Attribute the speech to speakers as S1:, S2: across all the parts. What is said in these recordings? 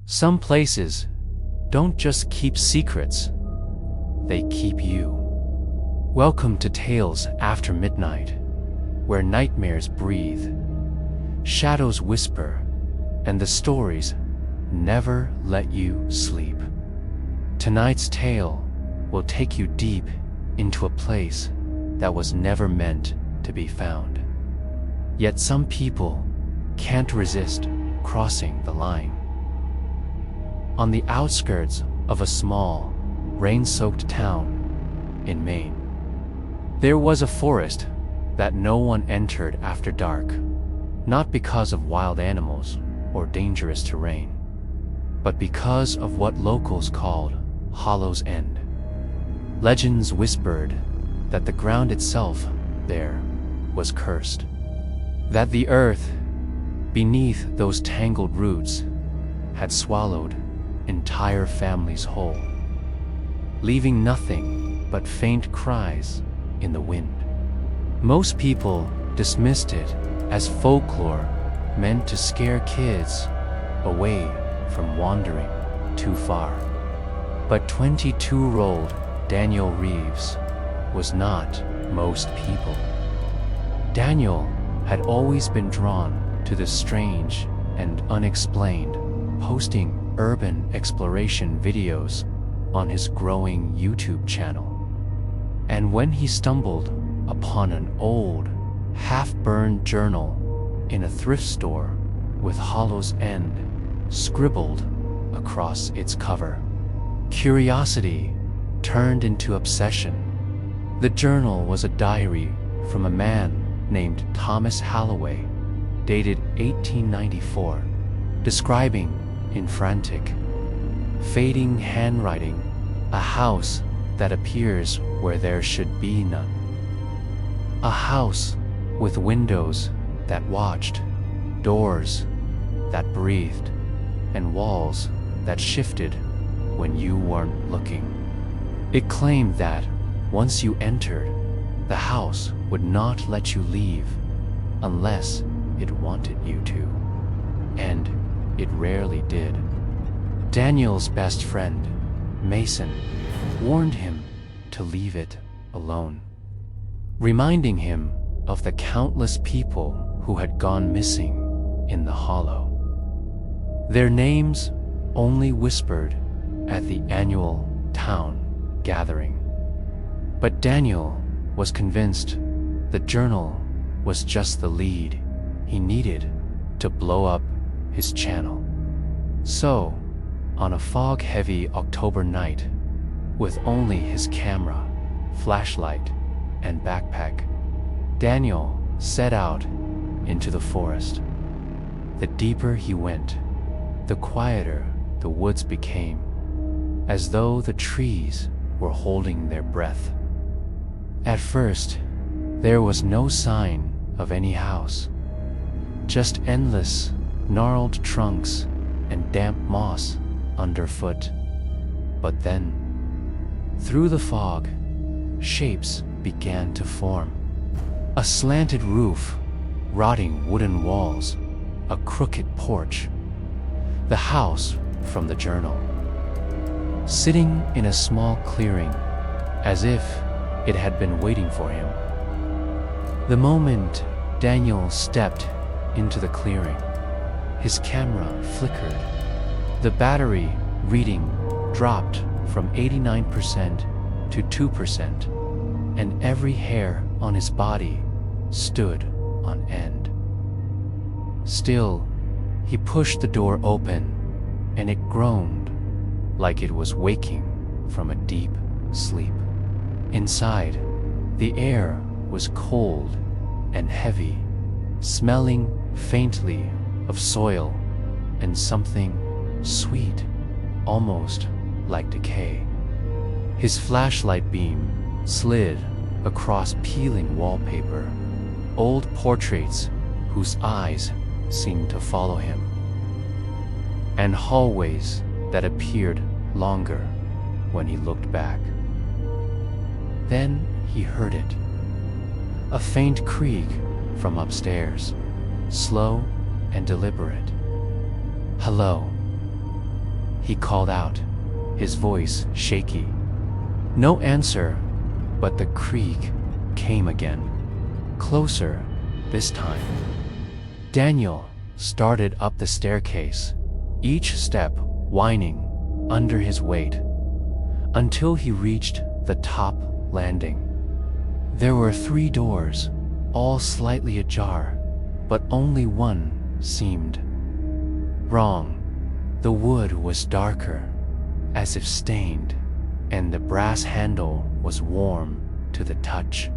S1: Some places don't just keep secrets, they keep you. Welcome to Tales After Midnight, where nightmares breathe, shadows whisper, and the stories never let you sleep. Tonight's tale will take you deep into a place that was never meant to be found. Yet some people can't resist crossing the line. On the outskirts of a small, rain-soaked town in Maine, there was a forest that no one entered after dark, not because of wild animals or dangerous terrain, but because of what locals called Hollow's End. Legends whispered that the ground itself there was cursed, that the earth beneath those tangled roots had swallowed entire families whole, leaving nothing but faint cries in the wind. Most people dismissed it as folklore meant to scare kids away from wandering too far. But 22-year-old Daniel Reeves was not most people. Daniel had always been drawn to the strange and unexplained, posting urban exploration videos on his growing YouTube channel. And when he stumbled upon an old, half-burned journal in a thrift store with Hollow's End scribbled across its cover, curiosity turned into obsession. The journal was a diary from a man named Thomas Halloway, dated 1894, describing in frantic, fading handwriting a house that appears where there should be none. A house with windows that watched, doors that breathed, and walls that shifted when you weren't looking. It claimed that once you entered, the house would not let you leave unless it wanted you to. And it rarely did. Daniel's best friend, Mason, warned him to leave it alone, reminding him of the countless people who had gone missing in the hollow. Their names only whispered at the annual town gathering. But Daniel was convinced the journal was just the lead he needed to blow up his channel. So, on a fog-heavy October night, with only his camera, flashlight, and backpack, Daniel set out into the forest. The deeper he went, the quieter the woods became, as though the trees were holding their breath. At first, there was no sign of any house, just endless, gnarled trunks and damp moss underfoot. But then, through the fog, shapes began to form. A slanted roof, rotting wooden walls, a crooked porch. The house from the journal, sitting in a small clearing, as if it had been waiting for him. The moment Daniel stepped into the clearing, his camera flickered. The battery reading dropped from 89% to 2%, and every hair on his body stood on end. Still, he pushed the door open, and it groaned like it was waking from a deep sleep. Inside, the air was cold and heavy, smelling faintly of soil and something sweet, almost like decay. His flashlight beam slid across peeling wallpaper, old portraits whose eyes seemed to follow him, and hallways that appeared longer when he looked back. Then he heard it, a faint creak from upstairs, slow and deliberate. "Hello," he called out, his voice shaky. No answer, but the creak came again. Closer, this time. Daniel started up the staircase, each step whining under his weight, until he reached the top landing. There were 3 doors, all slightly ajar, but only one seemed wrong. The wood was darker, as if stained, and the brass handle was warm to the touch.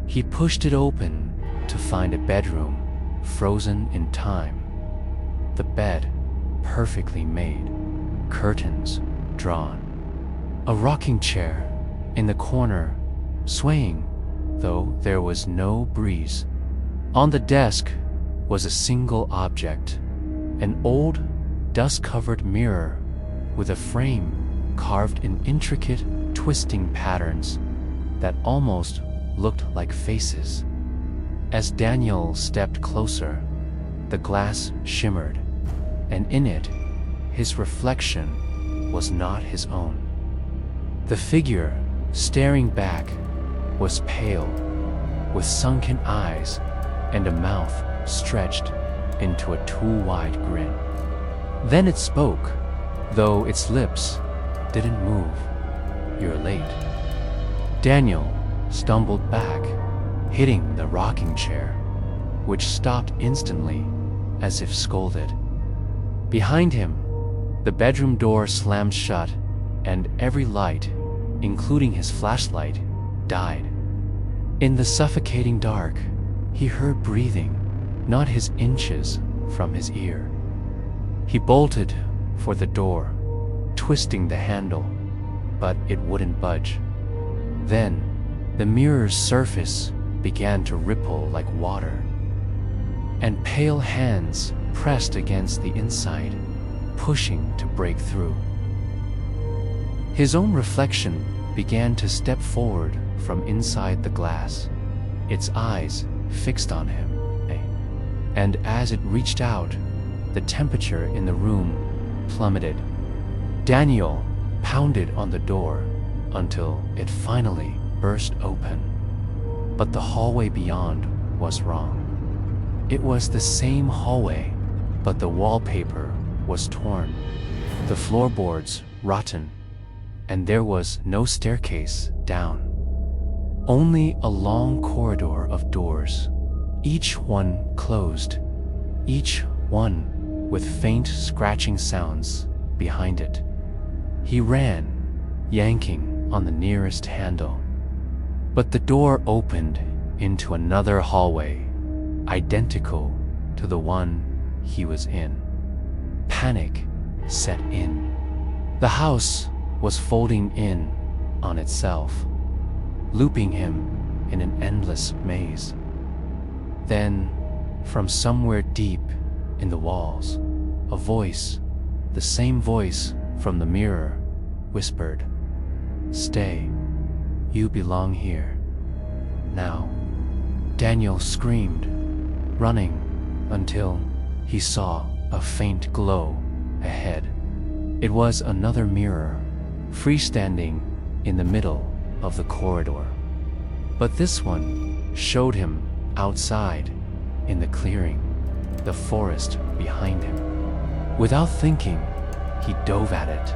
S1: He pushed it open to find a bedroom frozen in time. The bed perfectly made, curtains drawn. A rocking chair in the corner, swaying, though there was no breeze. On the desk was a single object, an old, dust-covered mirror with a frame carved in intricate, twisting patterns that almost looked like faces. As Daniel stepped closer, the glass shimmered, and in it, his reflection was not his own. The figure, staring back, was pale, with sunken eyes and a mouth stretched into a too-wide grin. Then it spoke, though its lips didn't move. "You're late." Daniel stumbled back, hitting the rocking chair, which stopped instantly, as if scolded. Behind him, the bedroom door slammed shut, and every light, including his flashlight, died. In the suffocating dark, he heard breathing, not his inches from his ear. He bolted for the door, twisting the handle, but it wouldn't budge. Then, the mirror's surface began to ripple like water, and pale hands pressed against the inside, pushing to break through. His own reflection began to step forward from inside the glass, its eyes fixed on him. And as it reached out, the temperature in the room plummeted. Daniel pounded on the door until it finally burst open. But the hallway beyond was wrong. It was the same hallway, but the wallpaper was torn, the floorboards rotten, and there was no staircase down. Only a long corridor of doors, each one closed, each one with faint scratching sounds behind it. He ran, yanking on the nearest handle. But the door opened into another hallway, identical to the one he was in. Panic set in. The house was folding in on itself, looping him in an endless maze. Then, from somewhere deep in the walls, a voice, the same voice from the mirror, whispered, "Stay, you belong here." Now, Daniel screamed, running until he saw a faint glow ahead. It was another mirror, freestanding in the middle of the corridor. But this one showed him outside, in the clearing, the forest behind him. Without thinking, he dove at it,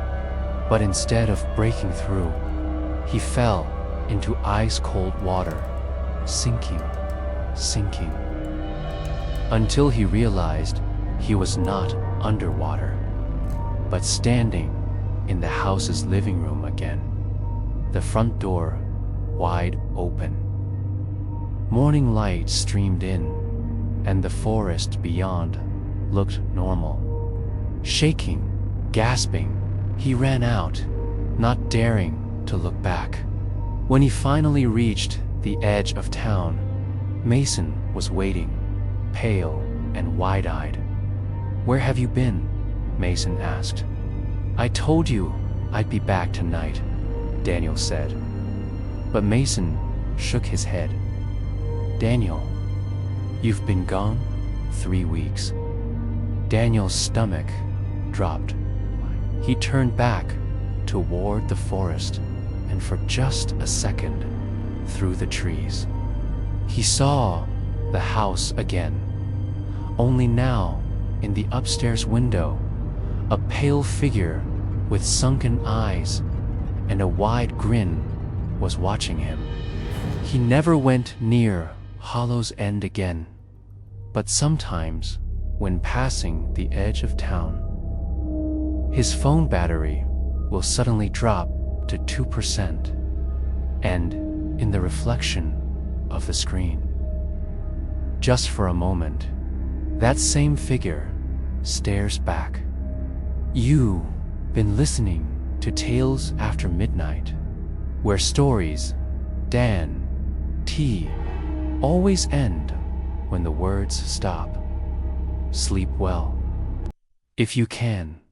S1: but instead of breaking through, he fell into ice-cold water, sinking, until he realized he was not underwater, but standing in the house's living room again, the front door wide open. Morning light streamed in, and the forest beyond looked normal. Shaking, gasping, he ran out, not daring to look back. When he finally reached the edge of town, Mason was waiting, pale and wide-eyed. "Where have you been?" Mason asked. "I told you I'd be back tonight," Daniel said. But Mason shook his head. "Daniel, you've been gone 3 weeks." Daniel's stomach dropped. He turned back toward the forest, and for just a second, through the trees, he saw the house again. Only now, in the upstairs window, a pale figure with sunken eyes and a wide grin was watching him. He never went near Hollow's End again, but sometimes, when passing the edge of town, his phone battery will suddenly drop to 2%, and in the reflection of the screen, just for a moment, that same figure stares back. You've been listening to Tales After Midnight, where stories, Dan, T, always end when the words stop. Sleep well. If you can.